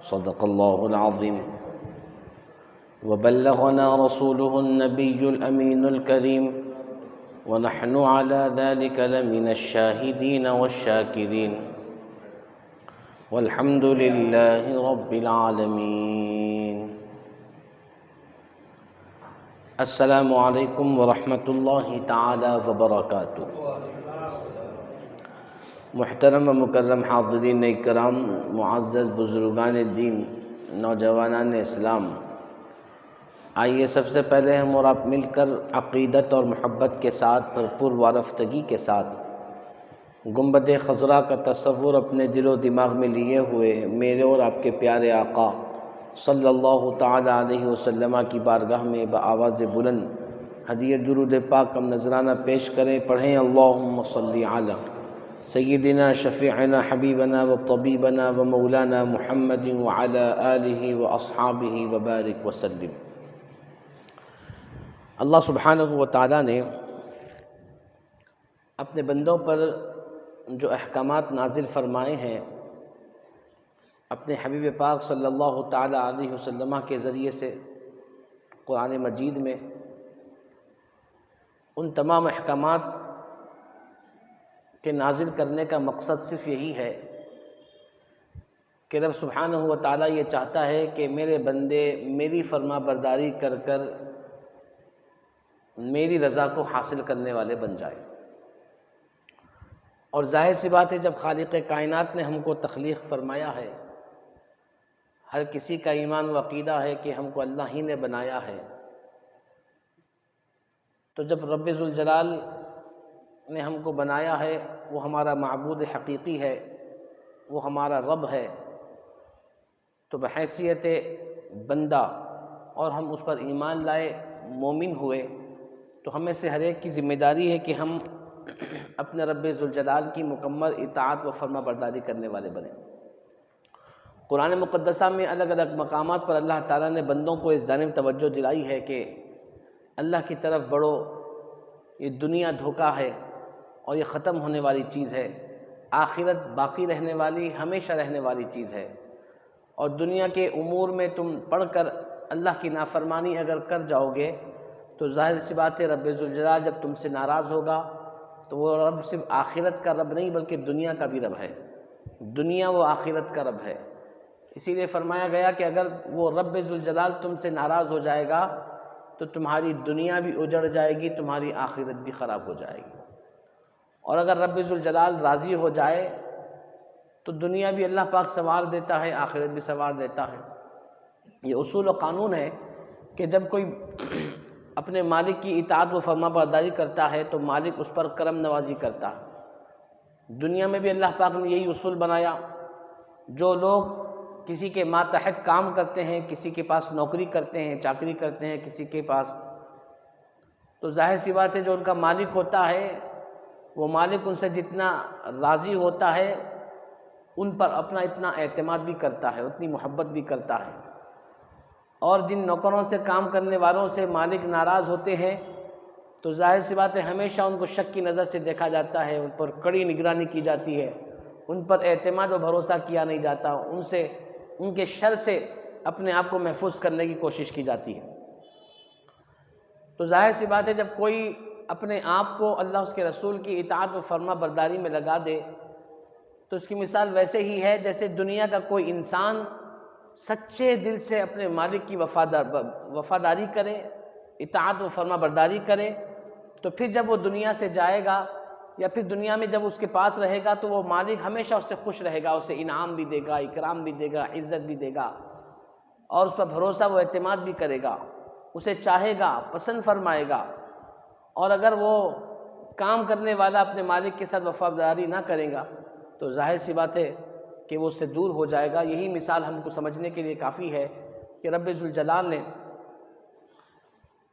صدق الله العظيم وبلغنا رسوله النبي الأمين الكريم ونحن على ذلك لمن الشاهدين والشاكرين والحمد لله رب العالمين. السلام علیکم ورحمۃ اللہ تعالی وبرکاتہ. محترم و مکرم حاضرین اکرام، معزز بزرگان دین، نوجوانان اسلام، آئیے سب سے پہلے ہم اور آپ مل کر عقیدت اور محبت کے ساتھ بھرپور وارفتگی کے ساتھ گنبد خضرا کا تصور اپنے دل و دماغ میں لیے ہوئے میرے اور آپ کے پیارے آقا صلی اللہ تعالی علیہ وسلم کی بارگاہ میں بآواز بلند ہدیہ درود پاک ہم نذرانہ پیش کریں. پڑھیں اللہم صلی علی سیدنا شفیعنا حبیبنا و طبیبنا و مولانا محمد وعلی آلہ و اصحابہ وبارک وسلم. اللہ سبحانہ و تعالیٰ نے اپنے بندوں پر جو احکامات نازل فرمائے ہیں اپنے حبیب پاک صلی اللہ تعالی علیہ وسلم کے ذریعے سے قرآن مجید میں، ان تمام احکامات کے نازل کرنے کا مقصد صرف یہی ہے کہ رب سبحانہ و تعالیٰ یہ چاہتا ہے کہ میرے بندے میری فرما برداری کر کر میری رضا کو حاصل کرنے والے بن جائیں. اور ظاہر سی بات ہے، جب خالق کائنات نے ہم کو تخلیق فرمایا ہے، ہر کسی کا ایمان و عقیدہ ہے کہ ہم کو اللہ ہی نے بنایا ہے، تو جب رب ذوالجلال نے ہم کو بنایا ہے، وہ ہمارا معبود حقیقی ہے، وہ ہمارا رب ہے، تو بحیثیت بندہ اور ہم اس پر ایمان لائے، مومن ہوئے، تو ہمیں سے ہر ایک کی ذمہ داری ہے کہ ہم اپنے رب ذوالجلال کی مکمل اطاعت و فرما برداری کرنے والے بنیں. قرآن مقدسہ میں الگ الگ مقامات پر اللہ تعالیٰ نے بندوں کو اس جانب توجہ دلائی ہے کہ اللہ کی طرف بڑھو، یہ دنیا دھوکہ ہے اور یہ ختم ہونے والی چیز ہے، آخرت باقی رہنے والی، ہمیشہ رہنے والی چیز ہے، اور دنیا کے امور میں تم پڑھ کر اللہ کی نافرمانی اگر کر جاؤ گے تو ظاہر سی بات ہے رب ذوالجلال جب تم سے ناراض ہوگا تو وہ رب صرف آخرت کا رب نہیں بلکہ دنیا کا بھی رب ہے، دنیا و آخرت کا رب ہے. اسی لیے فرمایا گیا کہ اگر وہ رب ذوالجلال تم سے ناراض ہو جائے گا تو تمہاری دنیا بھی اجڑ جائے گی، تمہاری آخرت بھی خراب ہو جائے گی. اور اگر رب ذوالجلال راضی ہو جائے تو دنیا بھی اللہ پاک سنوار دیتا ہے، آخرت بھی سنوار دیتا ہے. یہ اصول و قانون ہے کہ جب کوئی اپنے مالک کی اطاعت و فرما برداری کرتا ہے تو مالک اس پر کرم نوازی کرتا ہے. دنیا میں بھی اللہ پاک نے یہی اصول بنایا. جو لوگ کسی کے ماتحت کام کرتے ہیں، کسی کے پاس نوکری کرتے ہیں، چاکری کرتے ہیں کسی کے پاس، تو ظاہر سی بات ہے جو ان کا مالک ہوتا ہے وہ مالک ان سے جتنا راضی ہوتا ہے ان پر اپنا اتنا اعتماد بھی کرتا ہے، اتنی محبت بھی کرتا ہے. اور جن نوکروں سے کام کرنے والوں سے مالک ناراض ہوتے ہیں تو ظاہر سی بات ہے ہمیشہ ان کو شک کی نظر سے دیکھا جاتا ہے، ان پر کڑی نگرانی کی جاتی ہے، ان پر اعتماد و بھروسہ کیا نہیں جاتا، ان کے شر سے اپنے آپ کو محفوظ کرنے کی کوشش کی جاتی ہے. تو ظاہر سی بات ہے جب کوئی اپنے آپ کو اللہ اس کے رسول کی اطاعت و فرما برداری میں لگا دے تو اس کی مثال ویسے ہی ہے جیسے دنیا کا کوئی انسان سچے دل سے اپنے مالک کی وفاداری کرے، اطاعت و فرما برداری کرے، تو پھر جب وہ دنیا سے جائے گا یا پھر دنیا میں جب اس کے پاس رہے گا تو وہ مالک ہمیشہ اس سے خوش رہے گا، اسے انعام بھی دے گا، اکرام بھی دے گا، عزت بھی دے گا، اور اس پر بھروسہ و اعتماد بھی کرے گا، اسے چاہے گا، پسند فرمائے گا. اور اگر وہ کام کرنے والا اپنے مالک کے ساتھ وفاداری نہ کرے گا تو ظاہر سی بات ہے کہ وہ اس سے دور ہو جائے گا. یہی مثال ہم کو سمجھنے کے لیے کافی ہے کہ رب ذوالجلال نے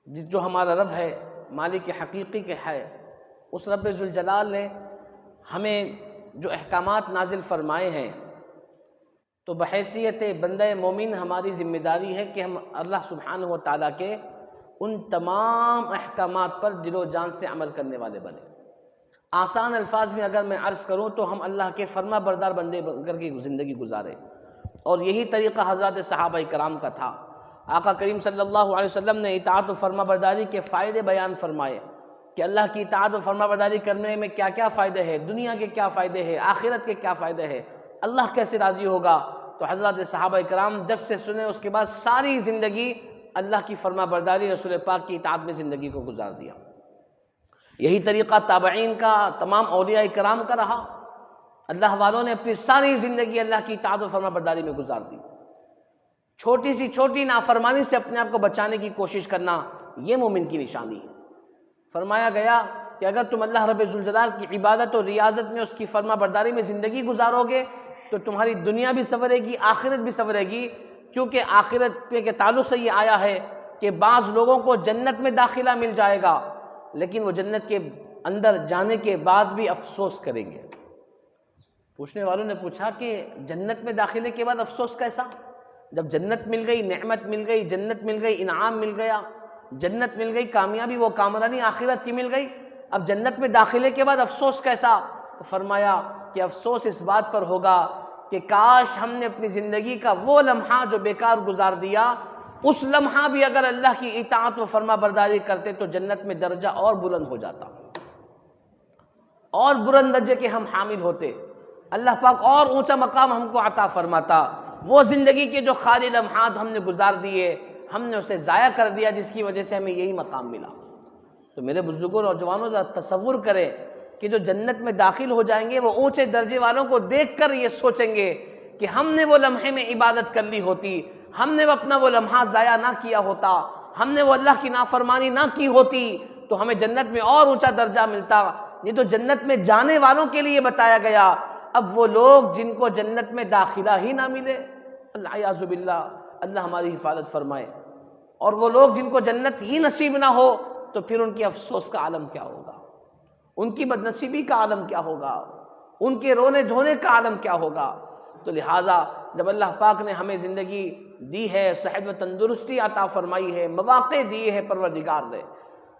جو ہمارا رب ہے، مالک حقیقی کے ہے، اس رب ذوالجلال نے ہمیں جو احکامات نازل فرمائے ہیں تو بحیثیت بندہ مومن ہماری ذمہ داری ہے کہ ہم اللہ سبحانہ و تعالیٰ کے ان تمام احکامات پر دل و جان سے عمل کرنے والے بنیں. آسان الفاظ میں اگر میں عرض کروں تو ہم اللہ کے فرما بردار بندے بن کر کے زندگی گزاریں. اور یہی طریقہ حضرات صحابہ کرام کا تھا۔ آقا کریم صلی اللہ علیہ وسلم نے اطاعت و فرما برداری کے فائدے بیان فرمائے کہ اللہ کی اطاعت و فرما برداری کرنے میں کیا کیا فائدے ہیں، دنیا کے کیا فائدے ہیں، آخرت کے کیا فائدے ہیں، اللہ کیسے راضی ہوگا۔ تو حضرات صحابہ کرام جب سے سنے اس کے بعد ساری زندگی اللہ کی فرما برداری، رسول پاک کی اطاعت میں زندگی کو گزار دیا۔ یہی طریقہ تابعین کا، تمام اولیاء کرام کا رہا۔ اللہ والوں نے اپنی ساری زندگی اللہ کی اطاعت و فرما برداری میں گزار دی۔ چھوٹی سی چھوٹی نافرمانی سے اپنے آپ کو بچانے کی کوشش کرنا، یہ مومن کی نشانی ہے۔ فرمایا گیا کہ اگر تم اللہ رب ذوالجلال کی عبادت اور ریاضت میں، اس کی فرما برداری میں زندگی گزارو گے تو تمہاری دنیا بھی سنورے گی، آخرت بھی سنورے گی، کیونکہ آخرت کے تعلق سے یہ آیا ہے کہ بعض لوگوں کو جنت میں داخلہ مل جائے گا، لیکن وہ جنت کے اندر جانے کے بعد بھی افسوس کریں گے۔ پوچھنے والوں نے پوچھا کہ جنت میں داخلے کے بعد افسوس کیسا؟ جب جنت مل گئی، نعمت مل گئی، جنت مل گئی، انعام مل گیا، جنت مل گئی، کامیابی وہ کامرانی آخرت کی مل گئی، اب جنت میں داخلے کے بعد افسوس کیسا؟ تو فرمایا کہ افسوس اس بات پر ہوگا کہ کاش ہم نے اپنی زندگی کا وہ لمحہ جو بیکار گزار دیا، اس لمحہ بھی اگر اللہ کی اطاعت و فرما برداری کرتے تو جنت میں درجہ اور بلند ہو جاتا، اور بلند درجے کے ہم حامل ہوتے، اللہ پاک اور اونچا مقام ہم کو عطا فرماتا۔ وہ زندگی کے جو خالی لمحات ہم نے گزار دیے، ہم نے اسے ضائع کر دیا، جس کی وجہ سے ہمیں یہی مقام ملا۔ تو میرے بزرگوں اور جوانوں ذرا تصور کریں کہ جو جنت میں داخل ہو جائیں گے وہ اونچے درجے والوں کو دیکھ کر یہ سوچیں گے کہ ہم نے وہ لمحے میں عبادت کر لی ہوتی، ہم نے اپنا وہ لمحہ ضائع نہ کیا ہوتا، ہم نے وہ اللہ کی نافرمانی نہ کی ہوتی تو ہمیں جنت میں اور اونچا درجہ ملتا۔ یہ تو جنت میں جانے والوں کے لیے بتایا گیا، اب وہ لوگ جن کو جنت میں داخلہ ہی نہ ملے، اللہ باللہ، اللہ ہماری حفاظت فرمائے، اور وہ لوگ جن کو جنت ہی نصیب نہ ہو تو پھر ان کے افسوس کا عالم کیا ہوگا، ان کی بدنصیبی کا عالم کیا ہوگا، ان کے رونے دھونے کا عالم کیا ہوگا۔ تو لہٰذا جب اللہ پاک نے ہمیں زندگی دی ہے، صحت و تندرستی عطا فرمائی ہے، مواقع دیے ہیں پروردگار نے،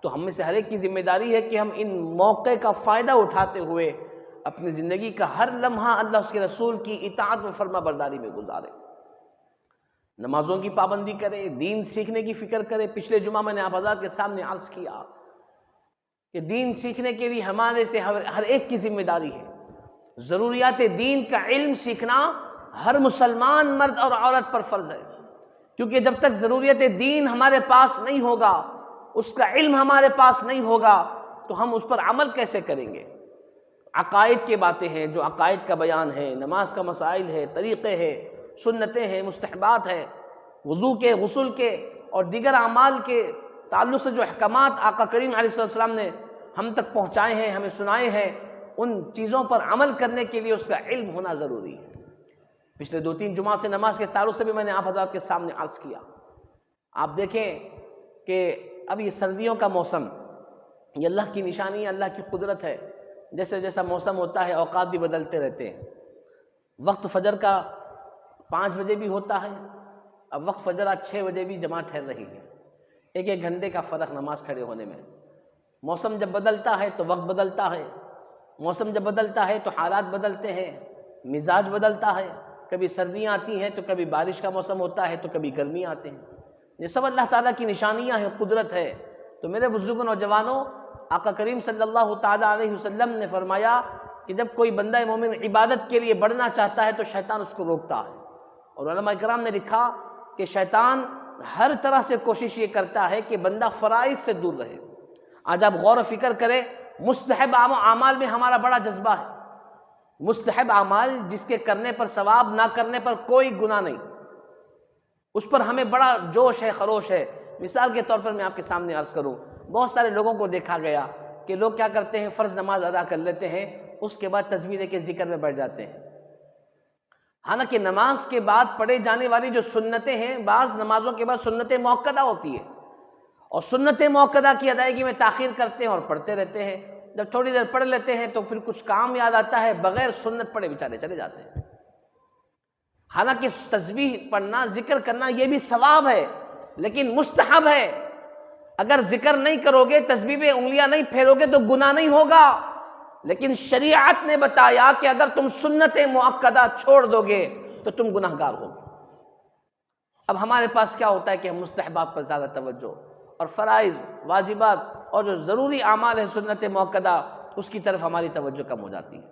تو ہم میں سے ہر ایک کی ذمہ داری ہے کہ ہم ان موقع کا فائدہ اٹھاتے ہوئے اپنی زندگی کا ہر لمحہ اللہ اس کے رسول کی اطاعت و فرما برداری میں گزارے، نمازوں کی پابندی کرے، دین سیکھنے کی فکر کرے۔ پچھلے جمعہ میں نے آپ حضرات کے سامنے عرض کیا کہ دین سیکھنے کے لیے ہمارے سے ہر ایک کی ذمہ داری ہے۔ ضروریات دین کا علم سیکھنا ہر مسلمان مرد اور عورت پر فرض ہے، کیونکہ جب تک ضروریات دین ہمارے پاس نہیں ہوگا، اس کا علم ہمارے پاس نہیں ہوگا تو ہم اس پر عمل کیسے کریں گے؟ عقائد کی باتیں ہیں، جو عقائد کا بیان ہے، نماز کا مسائل ہے، طریقے ہیں، سنتیں ہیں، مستحبات ہیں، وضو کے، غسل کے اور دیگر اعمال کے تعلق سے جو احکامات آقا کریم علیہ السلام نے ہم تک پہنچائے ہیں، ہمیں سنائے ہیں، ان چیزوں پر عمل کرنے کے لیے اس کا علم ہونا ضروری ہے۔ پچھلے 2-3 جمعہ سے نماز کے تعلق سے بھی میں نے آپ حضرات کے سامنے عرض کیا۔ آپ دیکھیں کہ اب یہ سردیوں کا موسم، یہ اللہ کی نشانی ہے، اللہ کی قدرت ہے۔ جیسے جیسا موسم ہوتا ہے اوقات بھی بدلتے رہتے ہیں۔ وقت فجر کا 5 بجے بھی ہوتا ہے، اب وقت فجر آج 6 بجے بھی جماعت ٹھہر رہی ہے، 1 گھنٹے کا فرق نماز کھڑے ہونے میں۔ موسم جب بدلتا ہے تو وقت بدلتا ہے، موسم جب بدلتا ہے تو حالات بدلتے ہیں، مزاج بدلتا ہے، کبھی سردیاں آتی ہیں تو کبھی بارش کا موسم ہوتا ہے تو کبھی گرمی آتے ہیں۔ یہ سب اللہ تعالیٰ کی نشانیاں ہیں، قدرت ہے۔ تو میرے بزرگوں نوجوانوں، آقا کریم صلی اللہ تعالیٰ علیہ وسلم نے فرمایا کہ جب کوئی بندہ مومن عبادت کے لیے بڑھنا چاہتا ہے تو شیطان اس کو روکتا ہے، اور علماء کرام نے لکھا کہ شیطان ہر طرح سے کوشش یہ کرتا ہے کہ بندہ فرائض سے دور رہے۔ آج آپ غور و فکر کریں، مستحب اعمال میں ہمارا بڑا جذبہ ہے، مستحب اعمال جس کے کرنے پر ثواب، نہ کرنے پر کوئی گناہ نہیں، اس پر ہمیں بڑا جوش ہے، خروش ہے۔ مثال کے طور پر میں آپ کے سامنے عرض کروں، بہت سارے لوگوں کو دیکھا گیا کہ لوگ کیا کرتے ہیں، فرض نماز ادا کر لیتے ہیں، اس کے بعد تسبیح لے کے ذکر میں بیٹھ جاتے ہیں۔ حالانکہ نماز کے بعد پڑھے جانے والی جو سنتیں ہیں، بعض نمازوں کے بعد سنت موقدہ ہوتی ہے، اور سنت موقدہ کی ادائیگی میں تاخیر کرتے ہیں اور پڑھتے رہتے ہیں۔ جب تھوڑی دیر پڑھ لیتے ہیں تو پھر کچھ کام یاد آتا ہے، بغیر سنت پڑھے بیچارے چلے جاتے ہیں۔ حالانکہ تسبیح پڑھنا، ذکر کرنا یہ بھی ثواب ہے، لیکن مستحب ہے۔ اگر ذکر نہیں کرو گے، تسبیح پہ انگلیاں نہیں پھیرو گے تو گناہ نہیں ہوگا، لیکن شریعت نے بتایا کہ اگر تم سنت مؤکدہ چھوڑ دو گے تو تم گناہگار ہوگے۔ اب ہمارے پاس کیا ہوتا ہے کہ ہم مستحبات پر زیادہ توجہ اور فرائض، واجبات اور جو ضروری اعمال ہیں سنت موقدہ اس کی طرف ہماری توجہ کم ہو جاتی ہے۔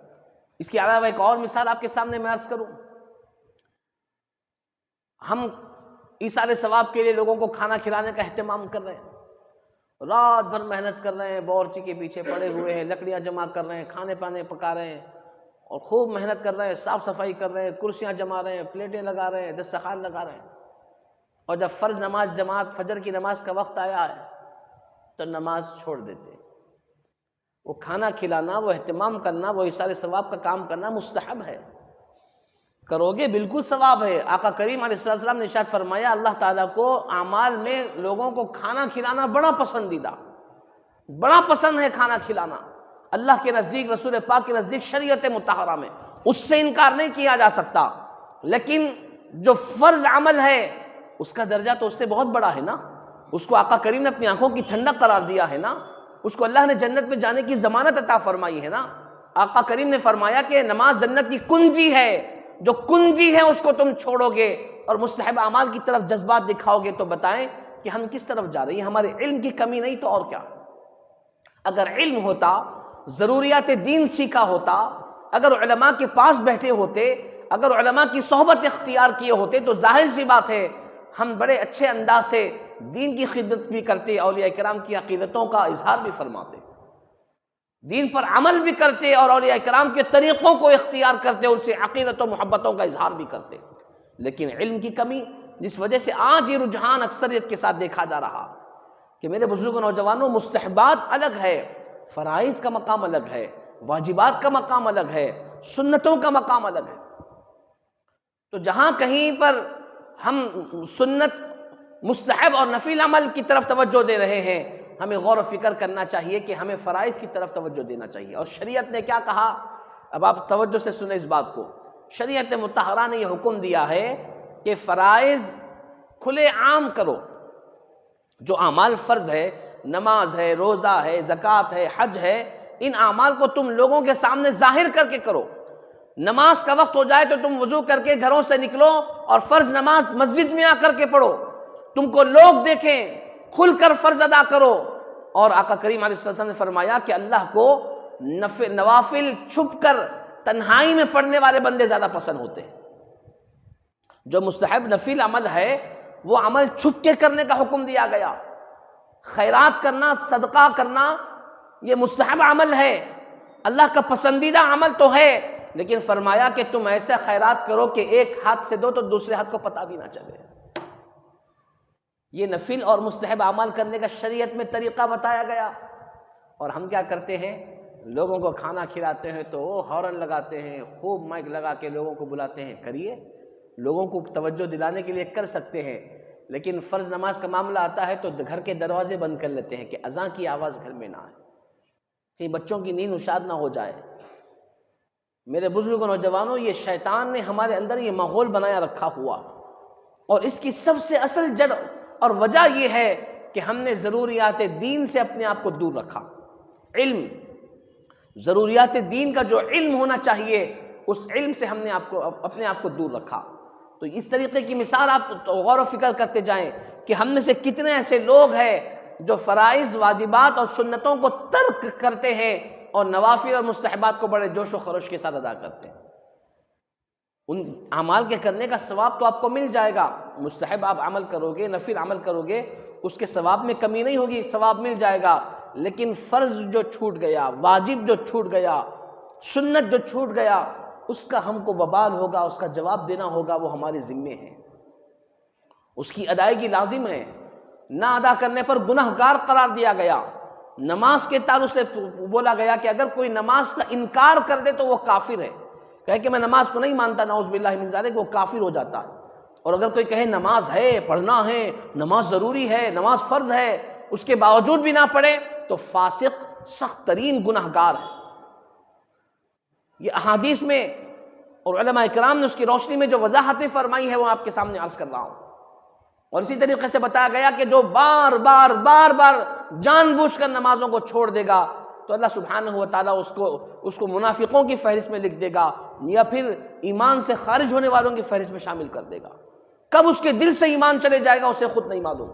اس کے علاوہ ایک اور مثال آپ کے سامنے میں عرض کروں، ہم ایثار ثواب کے لیے لوگوں کو کھانا کھلانے کا اہتمام کر رہے ہیں، رات بھر محنت کر رہے ہیں، باورچی کے پیچھے پڑے ہوئے ہیں، لکڑیاں جمع کر رہے ہیں، کھانے پانے پکا رہے ہیں اور خوب محنت کر رہے ہیں، صاف صفائی کر رہے ہیں، کرسیاں جما رہے ہیں، پلیٹیں لگا رہے ہیں، دسترخوان لگا رہے ہیں، اور جب فرض نماز جماعت فجر کی نماز کا وقت آیا ہے تو نماز چھوڑ دیتے ہیں۔ وہ کھانا کھلانا، وہ اہتمام کرنا، وہ ایثار ثواب کا کام کرنا مستحب ہے، کرو گے بالکل ثواب ہے۔ آقا کریم علیہ السلام نے ارشاد فرمایا اللہ تعالیٰ کو اعمال میں لوگوں کو کھانا کھلانا بڑا پسندیدہ، بڑا پسند ہے کھانا کھلانا اللہ کے نزدیک، رسول پاک کے نزدیک، شریعت مطہرہ میں اس سے انکار نہیں کیا جا سکتا۔ لیکن جو فرض عمل ہے اس کا درجہ تو اس سے بہت بڑا ہے نا، اس کو آقا کریم نے اپنی آنکھوں کی ٹھنڈک قرار دیا ہے نا، اس کو اللہ نے جنت میں جانے کی ضمانت عطا فرمائی ہے نا۔ آقا کریم نے فرمایا کہ نماز جنت کی کنجی ہے، جو کنجی ہے اس کو تم چھوڑو گے اور مستحب اعمال کی طرف جذبات دکھاؤ گے، تو بتائیں کہ ہم کس طرف جا رہے ہیں؟ ہمارے علم کی کمی نہیں تو اور کیا۔ اگر علم ہوتا، ضروریات دین سیکھا ہوتا، اگر علماء کے پاس بیٹھے ہوتے، اگر علماء کی صحبت اختیار کیے ہوتے تو ظاہر سی بات ہے ہم بڑے اچھے انداز سے دین کی خدمت بھی کرتے، اولیاء کرام کی عقیدتوں کا اظہار بھی فرماتے، دین پر عمل بھی کرتے اور اولیاء کرام کے طریقوں کو اختیار کرتے، ان سے عقیدت و محبتوں کا اظہار بھی کرتے۔ لیکن علم کی کمی، جس وجہ سے آج یہ رجحان اکثریت کے ساتھ دیکھا جا رہا کہ میرے بزرگ نوجوانوں، مستحبات الگ ہے، فرائض کا مقام الگ ہے، واجبات کا مقام الگ ہے، سنتوں کا مقام الگ ہے۔ تو جہاں کہیں پر ہم سنت، مستحب اور نفل عمل کی طرف توجہ دے رہے ہیں، ہمیں غور و فکر کرنا چاہیے کہ ہمیں فرائض کی طرف توجہ دینا چاہیے۔ اور شریعت نے کیا کہا؟ اب آپ توجہ سے سنیں اس بات کو۔ شریعت مطہرہ نے یہ حکم دیا ہے کہ فرائض کھلے عام کرو، جو اعمال فرض ہے، نماز ہے، روزہ ہے، زکوٰۃ ہے، حج ہے، ان اعمال کو تم لوگوں کے سامنے ظاہر کر کے کرو۔ نماز کا وقت ہو جائے تو تم وضو کر کے گھروں سے نکلو اور فرض نماز مسجد میں آ کر کے پڑھو، تم کو لوگ دیکھیں، کھل کر فرض ادا کرو۔ اور آقا کریم علیہ السلام نے فرمایا کہ اللہ کو نوافل چھپ کر تنہائی میں پڑھنے والے بندے زیادہ پسند ہوتے ہیں۔ جو مستحب نفل عمل ہے وہ عمل چھپ کے کرنے کا حکم دیا گیا۔ خیرات کرنا، صدقہ کرنا یہ مستحب عمل ہے، اللہ کا پسندیدہ عمل تو ہے، لیکن فرمایا کہ تم ایسے خیرات کرو کہ ایک ہاتھ سے دو تو دوسرے ہاتھ کو پتہ بھی نہ چلے۔ یہ نفل اور مستحب اعمال کرنے کا شریعت میں طریقہ بتایا گیا۔ اور ہم کیا کرتے ہیں؟ لوگوں کو کھانا کھلاتے ہیں تو وہ ہارن لگاتے ہیں، خوب مائک لگا کے لوگوں کو بلاتے ہیں، کریے، لوگوں کو توجہ دلانے کے لیے کر سکتے ہیں، لیکن فرض نماز کا معاملہ آتا ہے تو گھر کے دروازے بند کر لیتے ہیں کہ اذان کی آواز گھر میں نہ آئے، کہیں بچوں کی نیند اشاد نہ ہو جائے۔ میرے بزرگ نوجوانوں، یہ شیطان نے ہمارے اندر یہ ماحول بنایا رکھا ہوا، اور اس کی سب سے اصل جڑ اور وجہ یہ ہے کہ ہم نے ضروریات دین سے اپنے آپ کو دور رکھا۔ علم، ضروریات دین کا جو علم ہونا چاہیے، اس علم سے ہم نے اپنے آپ کو دور رکھا۔ تو اس طریقے کی مثال آپ غور و فکر کرتے جائیں کہ ہم میں سے کتنے ایسے لوگ ہیں جو فرائض، واجبات اور سنتوں کو ترک کرتے ہیں اور نوافل اور مستحبات کو بڑے جوش و خروش کے ساتھ ادا کرتے ہیں۔ ان اعمال کے کرنے کا ثواب تو آپ کو مل جائے گا، مستحب آپ عمل کرو گے، نفل عمل کرو گے، اس کے ثواب میں کمی نہیں ہوگی، ثواب مل جائے گا۔ لیکن فرض جو چھوٹ گیا، واجب جو چھوٹ گیا، سنت جو چھوٹ گیا، اس کا ہم کو وبال ہوگا، اس کا جواب دینا ہوگا، وہ ہمارے ذمے ہے، اس کی ادائیگی لازم ہے۔ نہ ادا کرنے پر گناہ گار قرار دیا گیا۔ نماز کے تعلق سے بولا گیا کہ اگر کوئی نماز کا انکار کر دے تو وہ کافر ہے، کہے کہ میں نماز کو نہیں مانتا، نعوذ باللہ من ذالک، وہ کافر ہو جاتا ہے۔ اور اگر کوئی کہے نماز ہے، پڑھنا ہے، نماز ضروری ہے، نماز فرض ہے، اس کے باوجود بھی نہ پڑھے تو فاسق، سخت ترین گناہ گار ہے۔ یہ احادیث میں اور علماء کرام نے اس کی روشنی میں جو وضاحتیں فرمائی ہے وہ آپ کے سامنے عرض کر رہا ہوں۔ اور اسی طریقے سے بتایا گیا کہ جو بار بار جان بوجھ کر نمازوں کو چھوڑ دے گا تو اللہ سبحانہ و تعالیٰ اس کو منافقوں کی فہرست میں لکھ دے گا، یا پھر ایمان سے خارج ہونے والوں کی فہرست میں شامل کر دے گا؟ کب اس کے دل سے ایمان چلے جائے گا اسے خود نہیں معلوم،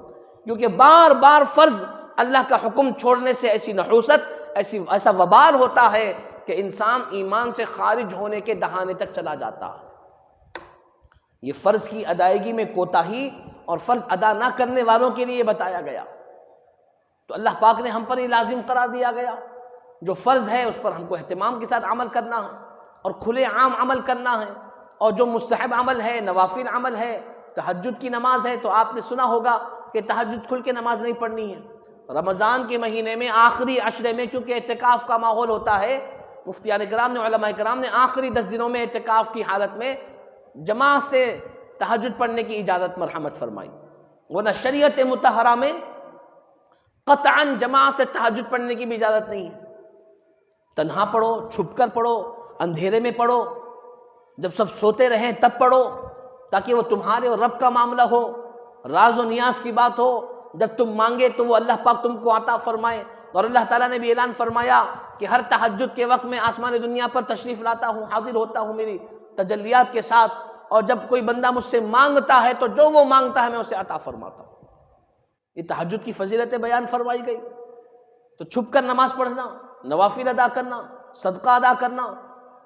کیونکہ بار بار فرض اللہ کا حکم چھوڑنے سے ایسی نحوست، ایسا وبال ہوتا ہے کہ انسان ایمان سے خارج ہونے کے دہانے تک چلا جاتا ہے۔ یہ فرض کی ادائیگی میں کوتاہی اور فرض ادا نہ کرنے والوں کے لیے بتایا گیا، تو اللہ پاک نے ہم پر یہ لازم قرار دیا گیا، جو فرض ہے اس پر ہم کو اہتمام کے ساتھ عمل کرنا ہے اور کھلے عام عمل کرنا ہے، اور جو مستحب عمل ہے، نوافل عمل ہے، تہجد کی نماز ہے، تو آپ نے سنا ہوگا کہ تہجد کھل کے نماز نہیں پڑھنی ہے۔ رمضان کے مہینے میں آخری عشرے میں کیونکہ اعتکاف کا ماحول ہوتا ہے، مفتیان کرام نے، علماء کرام نے آخری 10 دنوں میں اعتکاف کی حالت میں جماعت سے تہجد پڑھنے کی اجازت مرحمت فرمائی، ورنہ شریعت مطہرہ میں قطعاً جماعت سے تہجد پڑھنے کی بھی اجازت نہیں ہے۔ تنہا پڑھو، چھپ کر پڑھو، اندھیرے میں پڑھو، جب سب سوتے رہیں تب پڑھو، تاکہ وہ تمہارے اور رب کا معاملہ ہو، راز و نیاز کی بات ہو، جب تم مانگے تو وہ اللہ پاک تم کو عطا فرمائے۔ اور اللہ تعالیٰ نے بھی اعلان فرمایا کہ ہر تہجد کے وقت میں آسمان دنیا پر تشریف لاتا ہوں، حاضر ہوتا ہوں میری تجلیات کے ساتھ، اور جب کوئی بندہ مجھ سے مانگتا ہے تو جو وہ مانگتا ہے میں اسے عطا فرماتا ہوں۔ یہ تہجد کی فضیلتیں بیان فرمائی گئی۔ تو چھپ کر نماز پڑھنا، نوافل ادا کرنا، صدقہ ادا کرنا،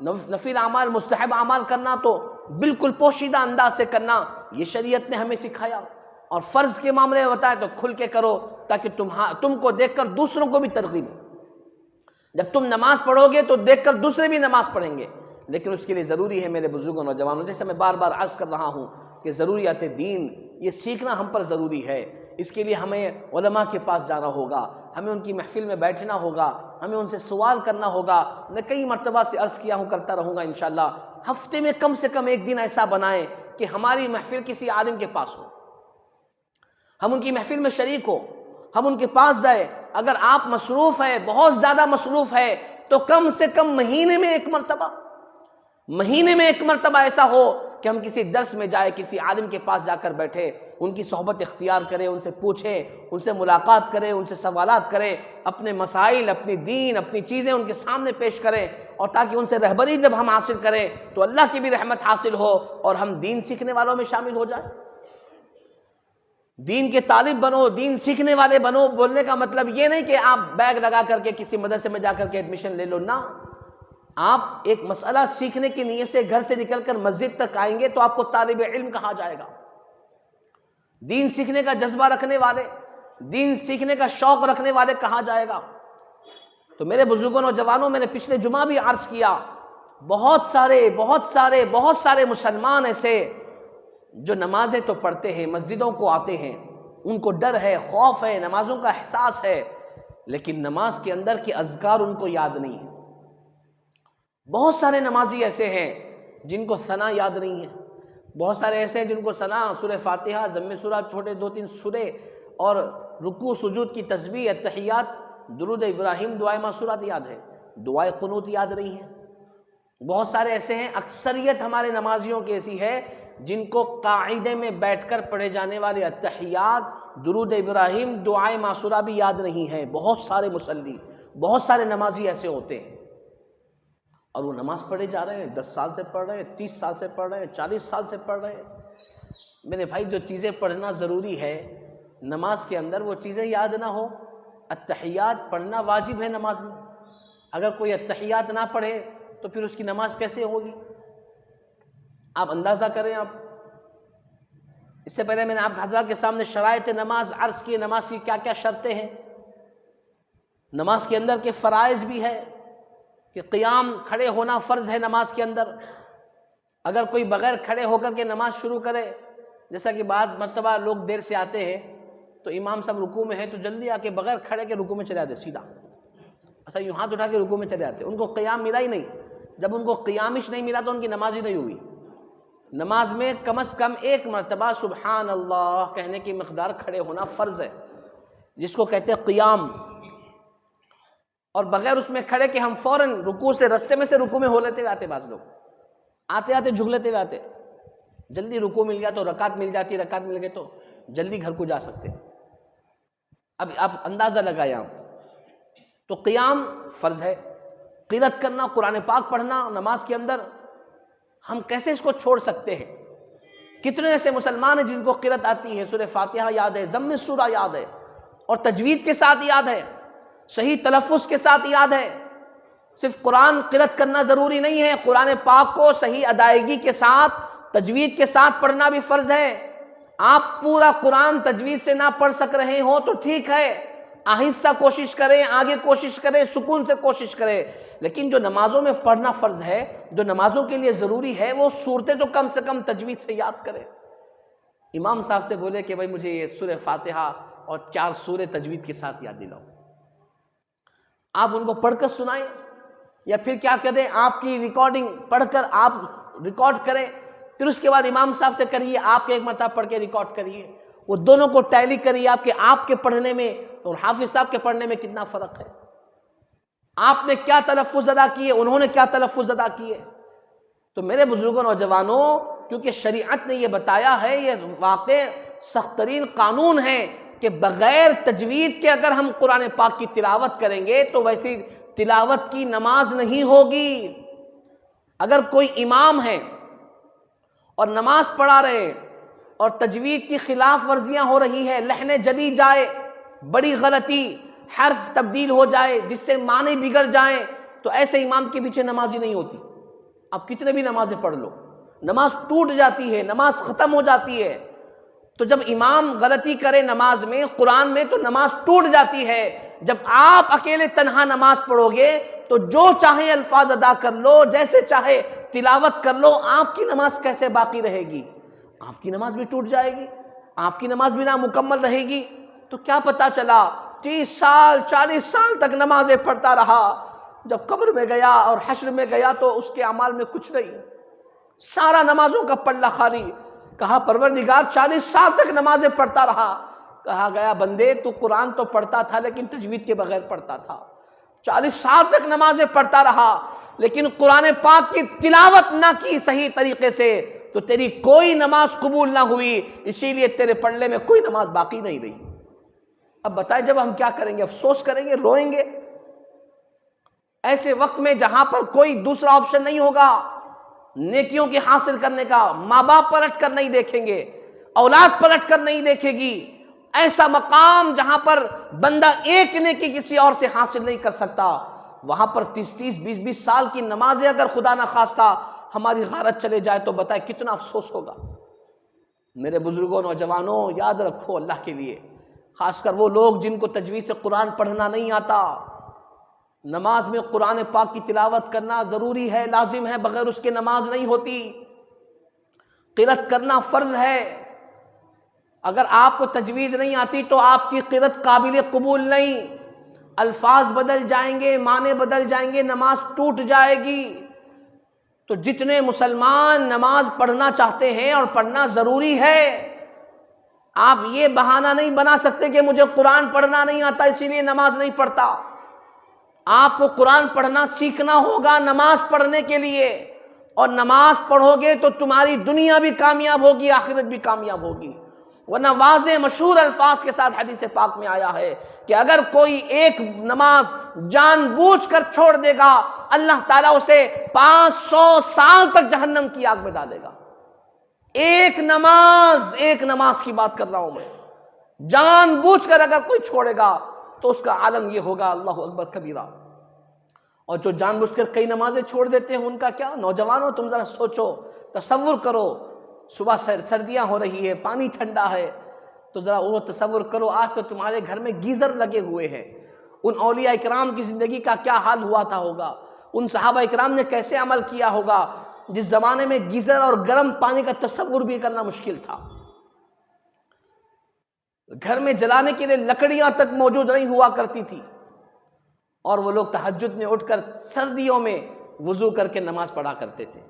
نفل اعمال، مستحب اعمال کرنا تو بالکل پوشیدہ انداز سے کرنا، یہ شریعت نے ہمیں سکھایا۔ اور فرض کے معاملے میں بتایا تو کھل کے کرو، تاکہ تم کو دیکھ کر دوسروں کو بھی ترغیب ہو۔ جب تم نماز پڑھو گے تو دیکھ کر دوسرے بھی نماز پڑھیں گے، لیکن اس کے لیے ضروری ہے میرے بزرگوں نوجوانوں، جیسے میں بار بار عرض کر رہا ہوں کہ ضروریات دین یہ سیکھنا ہم پر ضروری ہے۔ اس کے لیے ہمیں علماء کے پاس جانا ہوگا، ہمیں ان کی محفل میں بیٹھنا ہوگا، ہمیں ان سے سوال کرنا ہوگا۔ میں کئی مرتبہ سے عرض کیا ہوں، کرتا رہوں گا انشاءاللہ، ہفتے میں کم سے کم ایک دن ایسا بنائیں کہ ہماری محفل کسی عالم کے پاس ہو، ہم ان کی محفل میں شریک ہو، ہم ان کے پاس جائیں۔ اگر آپ مصروف ہے، بہت زیادہ مصروف ہے، تو کم سے کم مہینے میں ایک مرتبہ ایسا ہو کہ ہم کسی درس میں جائے، کسی عالم کے پاس جا کر بیٹھے، ان کی صحبت اختیار کریں، ان سے پوچھیں، ان سے ملاقات کریں، ان سے سوالات کریں، اپنے مسائل، اپنی دین، اپنی چیزیں ان کے سامنے پیش کریں، اور تاکہ ان سے رہبری جب ہم حاصل کریں تو اللہ کی بھی رحمت حاصل ہو اور ہم دین سیکھنے والوں میں شامل ہو جائیں۔ دین کے طالب بنو، دین سیکھنے والے بنو، بولنے کا مطلب یہ نہیں کہ آپ بیگ لگا کر کے کسی مدرسے میں جا کر کے ایڈمیشن لے لو، نہ۔ آپ ایک مسئلہ سیکھنے کی نیت سے گھر سے نکل کر مسجد تک آئیں گے تو آپ کو طالب علم کہا جائے گا۔ دین سیکھنے کا جذبہ رکھنے والے، دین سیکھنے کا شوق رکھنے والے کہا جائے گا۔ تو میرے بزرگوں نوجوانوں، میں نے پچھلے جمعہ بھی عرض کیا، بہت سارے مسلمان ایسے جو نمازیں تو پڑھتے ہیں، مسجدوں کو آتے ہیں، ان کو ڈر ہے، خوف ہے، نمازوں کا احساس ہے، لیکن نماز کے اندر کے اذکار ان کو یاد نہیں ہے۔ بہت سارے نمازی ایسے ہیں جن کو ثنا یاد نہیں ہے، بہت سارے ایسے ہیں جن کو ثنا، سورہ فاتحہ، ضم سورہ، چھوٹے 2-3 سورے، اور رکوع سجود کی تسبیح، اتحیات، درود ابراہیم، دعائے معصورات یاد ہے، دعائے قنوت یاد نہیں ہے۔ بہت سارے ایسے ہیں، اکثریت ہمارے نمازیوں کی ایسی ہے جن کو قاعدے میں بیٹھ کر پڑھے جانے والے اتحیات، درود ابراہیم، دعائے معصورہ بھی یاد نہیں ہے۔ بہت سارے مصلی، بہت سارے نمازی ایسے ہوتے ہیں، اور وہ نماز پڑھے جا رہے ہیں، 10 سال سے پڑھ رہے ہیں، 30 سال سے پڑھ رہے ہیں، 40 سال سے پڑھ رہے ہیں۔ میرے بھائی، جو چیزیں پڑھنا ضروری ہے نماز کے اندر، وہ چیزیں یاد نہ ہو۔ اتحیات پڑھنا واجب ہے نماز میں، اگر کوئی اتحیات نہ پڑھے تو پھر اس کی نماز کیسے ہوگی؟ آپ اندازہ کریں۔ آپ اس سے پہلے میں نے آپ حضرات کے سامنے شرائط نماز عرض کی، نماز کی کیا کیا شرطیں ہیں، نماز کے اندر کے فرائض بھی ہے کہ قیام، کھڑے ہونا فرض ہے نماز کے اندر۔ اگر کوئی بغیر کھڑے ہو کر کے نماز شروع کرے، جیسا کہ بعض مرتبہ لوگ دیر سے آتے ہیں تو امام صاحب رکوع میں ہے تو جلدی آ کے بغیر کھڑے کے رکوع میں چلے آتے، سیدھا ایسا یوں ہاتھ اٹھا کے رکوع میں چلے آتے، ان کو قیام ملا ہی نہیں۔ جب ان کو قیامش نہیں ملا تو ان کی نماز ہی نہیں ہوئی۔ نماز میں کم از کم ایک مرتبہ سبحان اللہ کہنے کی مقدار کھڑے ہونا فرض ہے، جس کو کہتے ہیں قیام۔ اور بغیر اس میں کھڑے کہ ہم فوراً رکوع سے، رستے میں سے رکوع میں ہو لیتے ہوئے آتے، بعض لوگ آتے آتے جھک لیتے ہوئے آتے، جلدی رکوع مل گیا تو رکعت مل جاتی، رکعت مل گئی تو جلدی گھر کو جا سکتے۔ اب آپ اندازہ لگائیں، آپ تو قیام فرض ہے، قرات کرنا، قرآن پاک پڑھنا نماز کے اندر ہم کیسے اس کو چھوڑ سکتے ہیں؟ کتنے ایسے مسلمان ہیں جن کو قرأت آتی ہے، سورہ فاتحہ یاد ہے، ضم السورہ یاد ہے، اور تجوید کے ساتھ یاد ہے، صحیح تلفظ کے ساتھ یاد ہے۔ صرف قرآن قرأت کرنا ضروری نہیں ہے، قرآن پاک کو صحیح ادائیگی کے ساتھ تجوید کے ساتھ پڑھنا بھی فرض ہے۔ آپ پورا قرآن تجوید سے نہ پڑھ سک رہے ہوں تو ٹھیک ہے، آہستہ کوشش کریں، آگے کوشش کریں، سکون سے کوشش کریں، لیکن جو نمازوں میں پڑھنا فرض ہے، جو نمازوں کے لیے ضروری ہے، وہ صورتیں تو کم سے کم تجوید سے یاد کریں۔ امام صاحب سے بولے کہ بھائی مجھے یہ سورہ فاتحہ اور 4 سورہ تجوید کے ساتھ یاد دلاؤ۔ آپ ان کو پڑھ کر سنائیں، یا پھر کیا کریں، آپ کی ریکارڈنگ پڑھ کر آپ ریکارڈ کریں، پھر اس کے بعد امام صاحب سے کریے، آپ کے ایک مرتبہ پڑھ کے ریکارڈ کریے، وہ دونوں کو ٹیلی کریے، آپ کے پڑھنے میں اور حافظ صاحب کے پڑھنے میں کتنا فرق ہے، آپ نے کیا تلفظ ادا کیے، انہوں نے کیا تلفظ ادا کیے۔ تو میرے بزرگوں نوجوانوں، کیونکہ شریعت نے یہ بتایا ہے، یہ واقع سخت ترین قانون ہے کہ بغیر تجوید کے اگر ہم قرآن پاک کی تلاوت کریں گے تو ویسی تلاوت کی نماز نہیں ہوگی۔ اگر کوئی امام ہے اور نماز پڑھا رہے ہیں اور تجوید کی خلاف ورزیاں ہو رہی ہے، لحنیں جلی جائے، بڑی غلطی، حرف تبدیل ہو جائے جس سے معنی بگڑ جائیں، تو ایسے امام کے پیچھے نماز ہی نہیں ہوتی۔ آپ کتنے بھی نمازیں پڑھ لو، نماز ٹوٹ جاتی ہے، نماز ختم ہو جاتی ہے۔ تو جب امام غلطی کرے نماز میں، قرآن میں، تو نماز ٹوٹ جاتی ہے۔ جب آپ اکیلے تنہا نماز پڑھو گے تو جو چاہے الفاظ ادا کر لو، جیسے چاہے تلاوت کر لو، آپ کی نماز کیسے باقی رہے گی؟ آپ کی نماز بھی ٹوٹ جائے گی، آپ کی نماز بھی نامکمل رہے گی۔ تو کیا پتا چلا 30 سال 40 سال تک نمازیں پڑھتا رہا، جب قبر میں گیا اور حشر میں گیا تو اس کے اعمال میں کچھ نہیں، سارا نمازوں کا پلہ خالی۔ کہا پروردگار 40 سال تک نمازیں پڑھتا رہا، کہا گیا بندے تو قرآن تو پڑھتا تھا لیکن تجوید کے بغیر پڑھتا تھا، 40 سال تک نمازیں پڑھتا رہا لیکن قرآن پاک کی تلاوت نہ کی صحیح طریقے سے، تو تیری کوئی نماز قبول نہ ہوئی، اسی لیے تیرے پڑھنے میں کوئی نماز باقی نہیں رہی۔ اب بتائیں جب ہم کیا کریں گے؟ افسوس کریں گے، روئیں گے؟ ایسے وقت میں جہاں پر کوئی دوسرا آپشن نہیں ہوگا نیکیوں کے حاصل کرنے کا، ماں باپ پلٹ کر نہیں دیکھیں گے، اولاد پلٹ کر نہیں دیکھے گی، ایسا مقام جہاں پر بندہ ایک نیکی کسی اور سے حاصل نہیں کر سکتا، وہاں پر 30 20 سال کی نمازیں اگر خدا نہ خواستہ ہماری غارت چلے جائے تو بتائے کتنا افسوس ہوگا۔ میرے بزرگوں نوجوانوں، یاد رکھو اللہ کے لیے، خاص کر وہ لوگ جن کو تجوید سے قرآن پڑھنا نہیں آتا، نماز میں قرآن پاک کی تلاوت کرنا ضروری ہے، لازم ہے، بغیر اس کے نماز نہیں ہوتی۔ قرأت کرنا فرض ہے۔ اگر آپ کو تجوید نہیں آتی تو آپ کی قرأت قابل قبول نہیں، الفاظ بدل جائیں گے، معنی بدل جائیں گے، نماز ٹوٹ جائے گی۔ تو جتنے مسلمان نماز پڑھنا چاہتے ہیں اور پڑھنا ضروری ہے، آپ یہ بہانہ نہیں بنا سکتے کہ مجھے قرآن پڑھنا نہیں آتا اسی لیے نماز نہیں پڑھتا۔ آپ کو قرآن پڑھنا سیکھنا ہوگا نماز پڑھنے کے لیے، اور نماز پڑھو گے تو تمہاری دنیا بھی کامیاب ہوگی، آخرت بھی کامیاب ہوگی۔ ورنہ واضح مشہور الفاظ کے ساتھ حدیث پاک میں آیا ہے کہ اگر کوئی ایک نماز جان بوجھ کر چھوڑ دے گا، اللہ تعالیٰ اسے 500 سال تک جہنم کی آگ میں ڈالے گا۔ ایک نماز کی بات کر رہا ہوں میں، جان بوجھ کر اگر کوئی چھوڑے گا تو اس کا عالم یہ ہوگا اللہ اکبر کبیرہ۔ اور جو جان بوجھ کر کئی نمازیں چھوڑ دیتے ہیں ان کا کیا؟ نوجوانوں تم ذرا سوچو، تصور کرو، صبح سردیاں ہو رہی ہے، پانی ٹھنڈا ہے، تو ذرا وہ تصور کرو آج تو تمہارے گھر میں گیزر لگے ہوئے ہیں، ان اولیاء اکرام کی زندگی کا کیا حال ہوا تھا ہوگا، ان صحابہ اکرام نے کیسے عمل کیا ہوگا جس زمانے میں گیزر اور گرم پانی کا تصور بھی کرنا مشکل تھا، گھر میں جلانے کے لیے لکڑیاں تک موجود نہیں ہوا کرتی تھی، اور وہ لوگ تہجد میں اٹھ کر سردیوں میں وضو کر کے نماز پڑھا کرتے تھے۔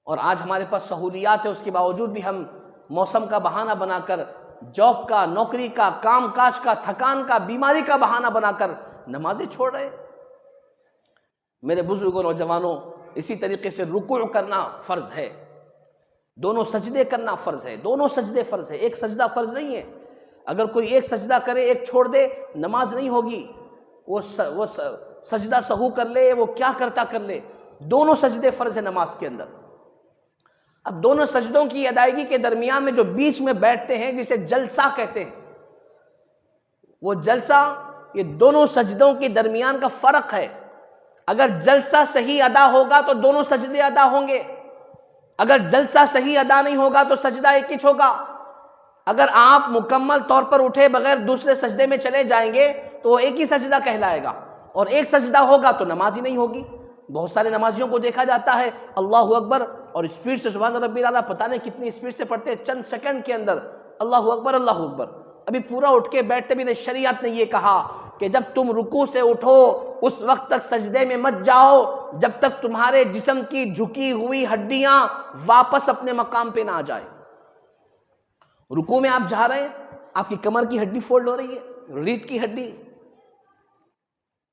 اور آج ہمارے پاس سہولیات ہے، اس کے باوجود بھی ہم موسم کا بہانہ بنا کر، جاب کا، نوکری کا، کام کاج کا، تھکان کا، بیماری کا بہانہ بنا کر نمازیں چھوڑ رہے۔ میرے بزرگوں نوجوانوں، اسی طریقے سے رکوع کرنا فرض ہے، دونوں سجدے کرنا فرض ہے، دونوں سجدے فرض ہے، ایک سجدہ فرض نہیں ہے۔ اگر کوئی ایک سجدہ کرے ایک چھوڑ دے نماز نہیں ہوگی، وہ سجدہ سہو کر لے، وہ کیا کرتا کر لے، دونوں سجدے فرض ہے نماز کے اندر۔ اب دونوں سجدوں کی ادائیگی کے درمیان میں جو بیچ میں بیٹھتے ہیں جسے جلسہ کہتے ہیں، وہ جلسہ یہ دونوں سجدوں کے درمیان کا فرق ہے۔ اگر جلسہ صحیح ادا ہوگا تو دونوں سجدے ادا ہوں گے، اگر جلسہ صحیح ادا نہیں ہوگا تو سجدہ ایک ہی ہوگا۔ اگر آپ مکمل طور پر اٹھے بغیر دوسرے سجدے میں چلے جائیں گے تو وہ ایک ہی سجدہ کہلائے گا، اور ایک سجدہ ہوگا تو نماز ہی نہیں ہوگی۔ بہت سارے نمازیوں کو دیکھا جاتا ہے اللہ اکبر اور اسپیڈ سے سبحان ربی الاعلیٰ پتہ نہیں کتنی اسپیڈ سے پڑھتے ہیں، چند سیکنڈ کے اندر اللہ اکبر اللہ اکبر، ابھی پورا اٹھ کے بیٹھتے بھی نہیں۔ شریعت نے یہ کہا کہ جب تم رکوع سے اٹھو اس وقت تک سجدے میں مت جاؤ جب تک تمہارے جسم کی جھکی ہوئی ہڈیاں واپس اپنے مقام پہ نہ آ جائے۔ رکوع میں آپ جا رہے ہیں، آپ کی کمر کی ہڈی فولڈ ہو رہی ہے، ریڑھ کی ہڈی،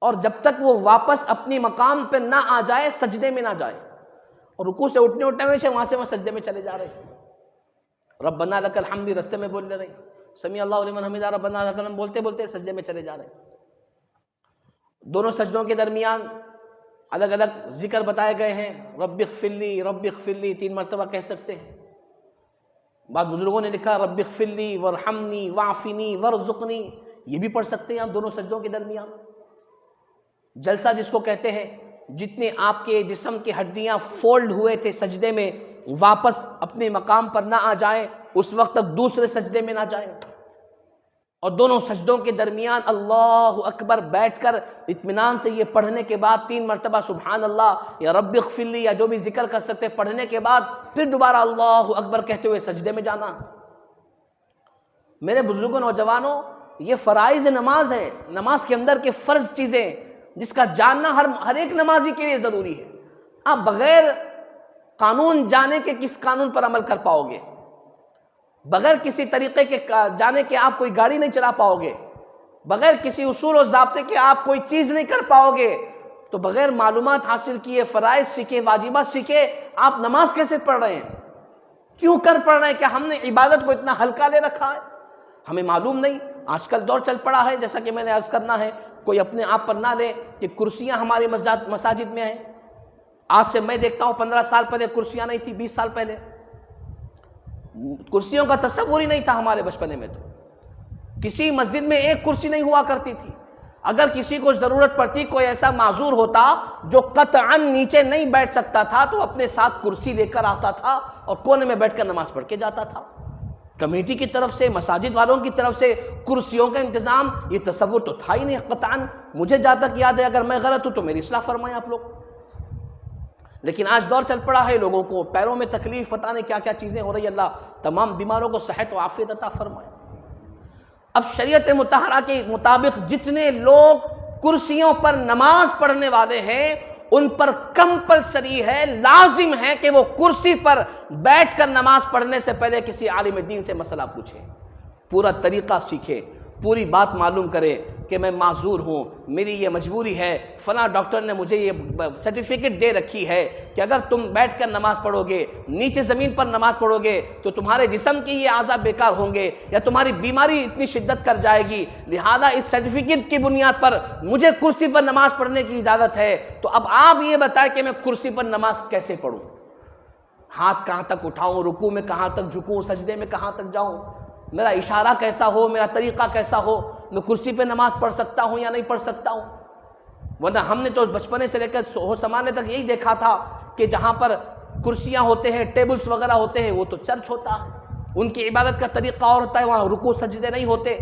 اور جب تک وہ واپس اپنی مقام پہ نہ آ جائے سجدے میں نہ جائے، اور رکوع سے اٹھنے میں وہاں سے وہاں سجدے میں چلے جا رہے ہیں۔ ربنا لک الحمد رستے میں بول لے رہے ہیں، سمیع اللہ لمن حمدہ ربنا لک الحمد بولتے بولتے سجدے میں چلے جا رہے ہیں۔ دونوں سجدوں کے درمیان الگ الگ ذکر بتائے گئے ہیں، رب اغفر لی رب اغفر لی 3 مرتبہ کہہ سکتے ہیں۔ بعض بزرگوں نے لکھا رب اغفر لی وارحمنی واعفنی وارزقنی، یہ بھی پڑھ سکتے ہیں آپ دونوں سجدوں کے درمیان۔ جلسہ جس کو کہتے ہیں، جتنے آپ کے جسم کی ہڈیاں فولڈ ہوئے تھے سجدے میں واپس اپنے مقام پر نہ آ جائیں اس وقت تک دوسرے سجدے میں نہ جائیں، اور دونوں سجدوں کے درمیان اللہ اکبر بیٹھ کر اطمینان سے یہ پڑھنے کے بعد 3 مرتبہ سبحان اللہ یا رب اغفر لی یا جو بھی ذکر کر سکتے پڑھنے کے بعد پھر دوبارہ اللہ اکبر کہتے ہوئے سجدے میں جانا۔ میرے بزرگوں نوجوانوں، یہ فرائض نماز ہے، نماز کے اندر کے فرض چیزیں جس کا جاننا ہر ایک نمازی کے لیے ضروری ہے۔ آپ بغیر قانون جانے کے کس قانون پر عمل کر پاؤ گے؟ بغیر کسی طریقے کے جانے کے آپ کوئی گاڑی نہیں چلا پاؤ گے، بغیر کسی اصول و ضابطے کے آپ کوئی چیز نہیں کر پاؤ گے۔ تو بغیر معلومات حاصل کیے، فرائض سیکھے، واجبات سیکھے، آپ نماز کیسے پڑھ رہے ہیں؟ کیوں کر پڑھ رہے ہیں؟ کہ ہم نے عبادت کو اتنا ہلکا لے رکھا ہے؟ ہمیں معلوم نہیں۔ آج کل دور چل پڑا ہے، جیسا کہ میں نے عرض کرنا ہے، کوئی اپنے آپ پر نہ لے کہ کرسیاں ہماری مساجد میں ہیں۔ آج سے میں دیکھتا ہوں 15 سال پہلے کرسیاں نہیں تھی، 20 سال پہلے کرسیوں کا تصور ہی نہیں تھا ہمارے بچپنے میں۔ تو کسی مسجد میں ایک کرسی نہیں ہوا کرتی تھی۔ اگر کسی کو ضرورت پڑتی، کوئی ایسا معذور ہوتا جو قطعاً نیچے نہیں بیٹھ سکتا تھا، تو اپنے ساتھ کرسی لے کر آتا تھا اور کونے میں بیٹھ کر نماز پڑھ کے جاتا تھا۔ کمیٹی کی طرف سے، مساجد والوں کی طرف سے کرسیوں کا انتظام، یہ تصور تو تھا ہی نہیں قطعاً۔ مجھے جہاں تک یاد ہے، اگر میں غلط ہوں تو میری اصلاح فرمائیں آپ لوگ۔ لیکن آج دور چل پڑا ہے، لوگوں کو پیروں میں تکلیف، پتہ نہیں کیا کیا چیزیں ہو رہی، اللہ تمام بیماروں کو صحت و عافیت عطا فرمائے۔ اب شریعت مطہرہ کے مطابق جتنے لوگ کرسیوں پر نماز پڑھنے والے ہیں ان پر کمپلسری ہے، لازم ہے کہ وہ کرسی پر بیٹھ کر نماز پڑھنے سے پہلے کسی عالم دین سے مسئلہ پوچھیں، پورا طریقہ سیکھے، پوری بات معلوم کرے کہ میں معذور ہوں، میری یہ مجبوری ہے، فلاں ڈاکٹر نے مجھے یہ سرٹیفکیٹ دے رکھی ہے کہ اگر تم بیٹھ کر نماز پڑھو گے، نیچے زمین پر نماز پڑھو گے تو تمہارے جسم کی یہ اعضاء بیکار ہوں گے یا تمہاری بیماری اتنی شدت کر جائے گی، لہذا اس سرٹیفکیٹ کی بنیاد پر مجھے کرسی پر نماز پڑھنے کی اجازت ہے۔ تو اب آپ یہ بتائیں کہ میں کرسی پر نماز کیسے پڑھوں؟ ہاتھ کہاں تک اٹھاؤں، رکوع میں کہاں تک جھکوں، سجدے میں کہاں تک جاؤں، میرا اشارہ کیسا ہو، میرا طریقہ کیسا ہو، میں کرسی پہ نماز پڑھ سکتا ہوں یا نہیں پڑھ سکتا ہوں؟ ورنہ ہم نے تو بچپنے سے لے کر ہوش سنبھالنے تک یہی دیکھا تھا کہ جہاں پر کرسیاں ہوتے ہیں، ٹیبلز وغیرہ ہوتے ہیں، وہ تو چرچ ہوتا ہے، ان کی عبادت کا طریقہ اور ہوتا ہے، وہاں رکوع سجدے نہیں ہوتے۔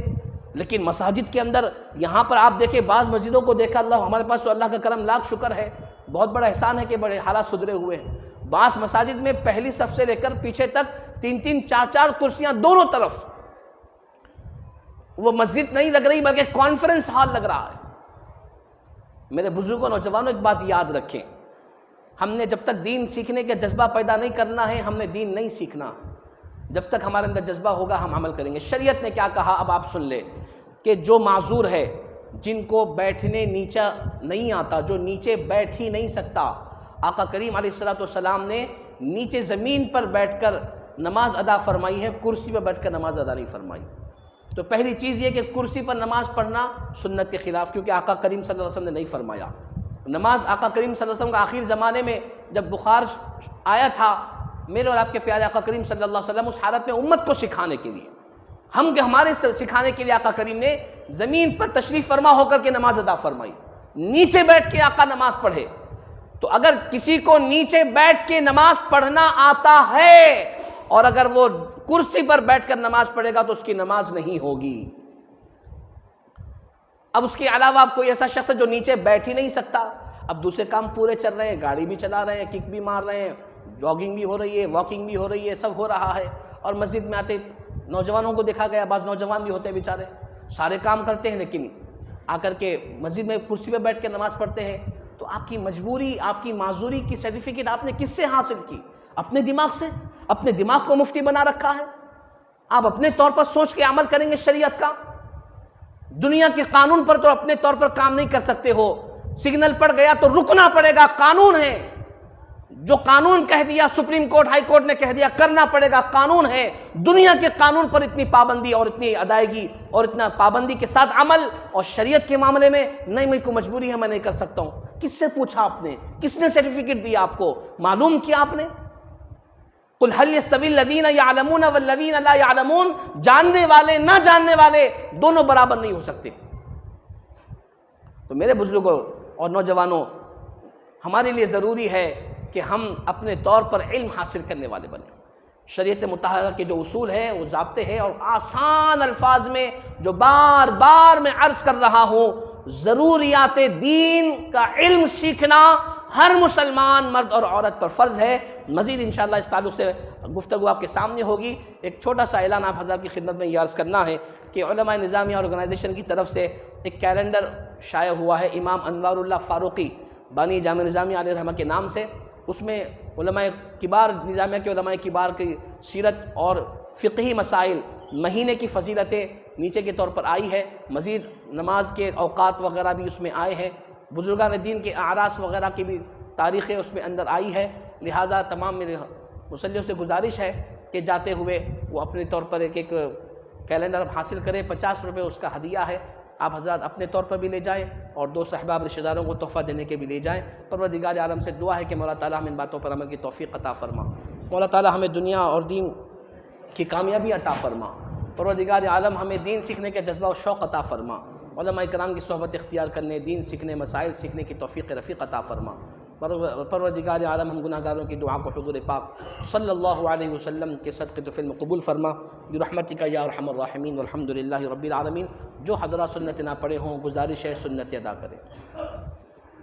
لیکن مساجد کے اندر یہاں پر آپ دیکھیں، بعض مسجدوں کو دیکھا، اللہ ہمارے پاس تو اللہ کا کرم لاکھ شکر ہے، بہت بڑا احسان ہے کہ بڑے حالات سدھرے ہوئے ہیں۔ بعض مساجد میں پہلی صف سے لے کر پیچھے تک 3-3 4-4 کرسیاں دونوں طرف، وہ مسجد نہیں لگ رہی بلکہ کانفرنس ہال لگ رہا ہے۔ میرے بزرگوں نوجوانوں ایک بات یاد رکھیں، ہم نے جب تک دین سیکھنے کا جذبہ پیدا نہیں کرنا ہے، ہم نے دین نہیں سیکھنا۔ جب تک ہمارے اندر جذبہ ہوگا ہم عمل کریں گے۔ شریعت نے کیا کہا اب آپ سن لیں کہ جو معذور ہے، جن کو بیٹھنے نیچا نہیں آتا، جو نیچے بیٹھ ہی نہیں سکتا، آقا کریم علیہ السلام نے نیچے زمین پر بیٹھ کر نماز ادا فرمائی ہے، کرسی پر بیٹھ کر نماز ادا نہیں فرمائی۔ تو پہلی چیز یہ کہ کرسی پر نماز پڑھنا سنت کے خلاف، کیونکہ آقا کریم صلی اللہ علیہ وسلم نے نہیں فرمایا۔ نماز آقا کریم صلی اللہ علیہ وسلم کا آخر زمانے میں جب بخار آیا تھا میرے اور آپ کے پیارے آقا کریم صلی اللہ علیہ وسلم اس حالت میں امت کو سکھانے کے لیے، ہمارے سکھانے کے لیے آقا کریم نے زمین پر تشریف فرما ہو کر کے نماز ادا فرمائی، نیچے بیٹھ کے آقا نماز پڑھے۔ تو اگر کسی کو نیچے بیٹھ کے نماز پڑھنا آتا ہے اور اگر وہ کرسی پر بیٹھ کر نماز پڑھے گا تو اس کی نماز نہیں ہوگی۔ اب اس کے علاوہ اب کوئی ایسا شخص ہے جو نیچے بیٹھ ہی نہیں سکتا، اب دوسرے کام پورے چل رہے ہیں، گاڑی بھی چلا رہے ہیں، کک بھی مار رہے ہیں، جاگنگ بھی ہو رہی ہے، واکنگ بھی ہو رہی ہے، سب ہو رہا ہے، اور مسجد میں آتے نوجوانوں کو دیکھا گیا، بعض نوجوان بھی ہوتے ہیں بیچارے، سارے کام کرتے ہیں لیکن آ کر کے مسجد میں کرسی پہ بیٹھ کے نماز پڑھتے ہیں۔ تو آپ کی مجبوری، آپ کی معذوری کی سرٹیفکیٹ آپ نے کس سے حاصل کی؟ اپنے دماغ سے؟ اپنے دماغ کو مفتی بنا رکھا ہے؟ آپ اپنے طور پر سوچ کے عمل کریں گے شریعت کا؟ دنیا کے قانون پر تو اپنے طور پر کام نہیں کر سکتے ہو، سگنل پڑ گیا تو رکنا پڑے گا، قانون ہے، جو قانون کہہ دیا، سپریم کورٹ ہائی کورٹ نے کہہ دیا، کرنا پڑے گا، قانون ہے۔ دنیا کے قانون پر اتنی پابندی اور اتنی ادائیگی اور اتنا پابندی کے ساتھ عمل، اور شریعت کے معاملے میں نہیں، میری کو مجبوری ہے، میں نہیں کر سکتا ہوں۔ کس سے پوچھا آپ نے؟ کس نے سرٹیفکیٹ دیا آپ کو؟ معلوم کیا آپ نے؟ قل هل يستوي الذين يعلمون والذين لا يعلمون، جاننے والے نہ جاننے والے دونوں برابر نہیں ہو سکتے۔ تو میرے بزرگوں اور نوجوانوں، ہمارے لیے ضروری ہے کہ ہم اپنے طور پر علم حاصل کرنے والے بنیں۔ شریعت مطہرہ کے جو اصول ہیں، وہ ضابطے ہیں، اور آسان الفاظ میں جو بار بار میں عرض کر رہا ہوں، ضروریات دین کا علم سیکھنا ہر مسلمان مرد اور عورت پر فرض ہے۔ مزید انشاءاللہ اس تعلق سے گفتگو آپ کے سامنے ہوگی۔ ایک چھوٹا سا اعلان آپ حضرات کی خدمت میں یہ عرض کرنا ہے کہ علماء نظامیہ آرگنائزیشن کی طرف سے ایک کیلنڈر شائع ہوا ہے امام انوار اللہ فاروقی بانی جامع نظامیہ علیہ رحمہ کے نام سے۔ اس میں علماء کبار، نظامیہ کے علماء کبار کی سیرت اور فقہی مسائل، مہینے کی فضیلتیں نیچے کے طور پر آئی ہے، مزید نماز کے اوقات وغیرہ بھی اس میں آئے ہیں، بزرگان دین کے اعراس وغیرہ کی بھی تاریخیں اس میں اندر آئی ہے۔ لہٰذا تمام میرے مسلموں سے گزارش ہے کہ جاتے ہوئے وہ اپنے طور پر ایک کیلنڈر حاصل کریں، 50 روپے اس کا ہدیہ ہے، آپ حضرات اپنے طور پر بھی لے جائیں اور دوست احباب رشتہ داروں کو تحفہ دینے کے بھی لے جائیں۔ پروردگار عالم سے دعا ہے کہ مولا تعالیٰ ہمیں ان باتوں پر عمل کی توفیق عطا فرما، مولا تعالیٰ ہمیں دنیا اور دین کی کامیابی عطا فرما، پروردگار عالم ہمیں دین سیکھنے کے جذبہ و شوق عطا فرما، علماء کرام کی صحبت اختیار کرنے، دین سیکھنے، مسائل سیکھنے کی توفیق رفیق عطا فرما۔ پروردگار عالم ہم گناہ گاروں کی دعا کو حضور پاک صلی اللہ علیہ وسلم کے صدقے تو فلم قبول فرما برحمتک یا ارحم الراحمین، والحمد للہ رب العالمین۔ جو حضرات سنت نہ پڑھے ہوں، گزارش ہے سنت ادا کریں۔